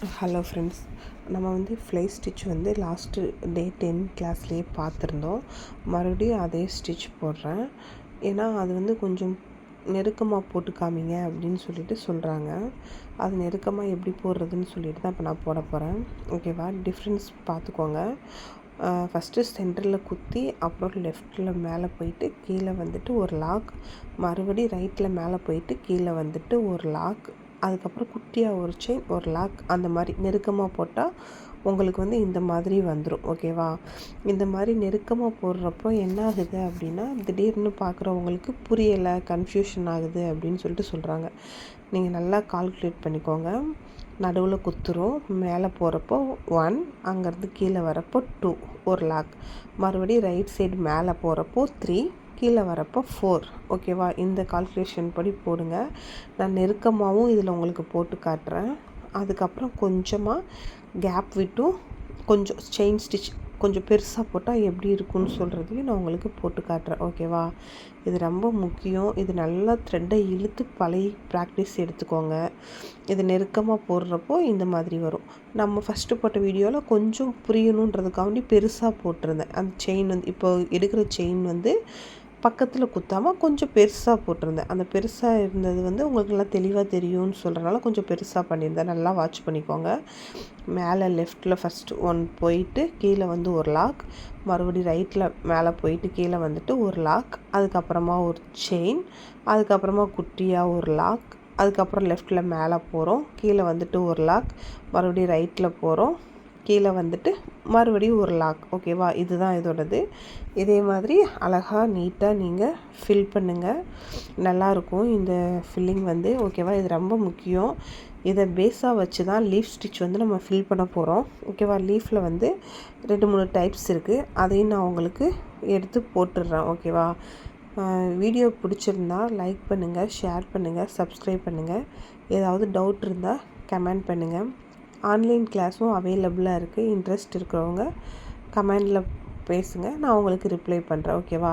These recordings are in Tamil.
ஹலோ ஃப்ரெண்ட்ஸ், நம்ம வந்து ஃப்ளை ஸ்டிச் வந்து லாஸ்ட்டு டே 10 கிளாஸ்லேயே பார்த்துருந்தோம். மறுபடியும் அதே ஸ்டிச் போடுறேன். ஏன்னா அது வந்து கொஞ்சம் நெருக்கமாக போட்டு காமிங்க அப்படின்னு சொல்லிட்டு சொல்கிறாங்க. அது நெருக்கமாக எப்படி போடுறதுன்னு சொல்லிட்டு தான் இப்போ நான் போட போகிறேன். ஓகேவா? டிஃப்ரென்ஸ் பார்த்துக்கோங்க. ஃபஸ்ட்டு சென்டரில் குத்தி, அப்புறம் லெஃப்ட்டில் மேலே போயிட்டு கீழே வந்துட்டு ஒரு லாக், மறுபடியும் ரைட்டில் மேலே போயிட்டு கீழே வந்துட்டு ஒரு லாக், அதுக்கப்புறம் குட்டியாக ஒரு செயின், ஒரு லாக். அந்த மாதிரி நெருக்கமாக போட்டால் உங்களுக்கு வந்து இந்த மாதிரி வந்துடும். ஓகேவா? இந்த மாதிரி நெருக்கமாக போடுறப்போ என்ன ஆகுது அப்படின்னா, திடீர்னு பார்க்குறவங்களுக்கு புரியலை, கன்ஃபியூஷன் ஆகுது அப்படின்னு சொல்லிட்டு சொல்கிறாங்க. நீங்கள் நல்லா கால்குலேட் பண்ணிக்கோங்க. நடுவில் குத்துரும், மேலே போகிறப்போ 1, அங்கேருந்து கீழே வரப்போ 2 ஒரு லாக், மறுபடியும் ரைட் சைடு மேலே போகிறப்போ 3, கீழே வரப்போ 4. ஓகேவா? இந்த கால்குலேஷன் படி போடுங்க. நான் நெருக்கமாகவும் இதில் உங்களுக்கு போட்டு காட்டுறேன். அதுக்கப்புறம் கொஞ்சமாக கேப் விட்டும் கொஞ்சம் செயின் ஸ்டிச் கொஞ்சம் பெருசாக போட்டால் எப்படி இருக்குன்னு சொல்கிறதையும் நான் உங்களுக்கு போட்டு காட்டுறேன். ஓகேவா? இது ரொம்ப முக்கியம். இது நல்லா த்ரெட்டை இழுத்து பழகி ப்ராக்டிஸ் எடுத்துக்கோங்க. இது நெருக்கமாக போடுறப்போ இந்த மாதிரி வரும். நம்ம ஃபஸ்ட்டு போட்ட வீடியோவில் கொஞ்சம் புரியணுன்றதுக்காண்டி பெருசாக போட்டிருந்தேன். அந்த செயின் வந்து இப்போ எடுக்கிற செயின் வந்து பக்கத்தில் குத்தாமல் கொஞ்சம் பெருசாக போட்டிருந்தேன். அந்த பெருசாக இருந்தது வந்து உங்களுக்கு நல்லா தெளிவாக தெரியும்னு சொல்கிறனால கொஞ்சம் பெருசாக பண்ணியிருந்தேன். நல்லா வாட்ச் பண்ணிக்கோங்க. மேலே லெஃப்ட்டில் ஃபஸ்ட்டு 1 போயிட்டு கீழே வந்து ஒரு லாக், மறுபடியும் ரைட்டில் மேலே போயிட்டு கீழே வந்துட்டு ஒரு லாக், அதுக்கப்புறமா ஒரு செயின், அதுக்கப்புறமா குட்டியாக ஒரு லாக், அதுக்கப்புறம் லெஃப்ட்டில் மேலே போகிறோம், கீழே வந்துட்டு ஒரு லாக், மறுபடியும் ரைட்டில் போகிறோம், கீழே வந்துட்டு மறுபடியும் ஒரு லாக். ஓகேவா? இதுதான் இதோடது. இதே மாதிரி அழகாக நீட்டாக நீங்கள் ஃபில் பண்ணுங்கள். நல்லாயிருக்கும் இந்த ஃபில்லிங் வந்து. ஓகேவா? இது ரொம்ப முக்கியம். இதை பேஸாக வச்சு தான் லீஃப் ஸ்டிச் வந்து நம்ம ஃபில் பண்ண போகிறோம். ஓகேவா? லீஃபில் வந்து 2-3 டைப்ஸ் இருக்குது. அதையும் நான் உங்களுக்கு எடுத்து போட்டுடுறேன். ஓகேவா? வீடியோ பிடிச்சிருந்தா லைக் பண்ணுங்கள், ஷேர் பண்ணுங்கள், சப்ஸ்கிரைப் பண்ணுங்கள். ஏதாவது டவுட் இருந்தால் கமெண்ட் பண்ணுங்கள். ஆன்லைன் கிளாஸும் அவைலபிளாக இருக்குது. இன்ட்ரெஸ்ட் இருக்கிறவங்க கமெண்டில் பேசுங்க, நான் உங்களுக்கு ரிப்ளை பண்ணுறேன். ஓகேவா?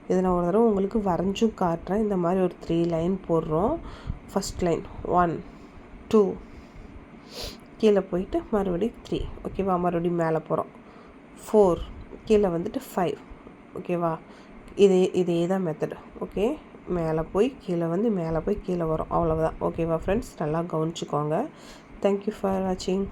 இதை நான் ஒரு தடவை உங்களுக்கு வரைஞ்சும் காட்டுறேன். இந்த மாதிரி ஒரு 3 லைன் போடுறோம். ஃபஸ்ட் லைன் 1, 2, கீழே போயிட்டு மறுபடியும் 3. ஓகேவா? மறுபடியும் மேலே போகிறோம் 4, கீழே வந்துட்டு 5. ஓகேவா? இதே தான் மெத்தடு. ஓகே, மேலே போய் கீழே வந்து மேலே போய் கீழே வரும். அவ்வளவுதான். ஓகேவா ஃப்ரெண்ட்ஸ்? நல்லா கவனிச்சுக்கோங்க. தேங்க்யூ ஃபார் வாட்சிங்.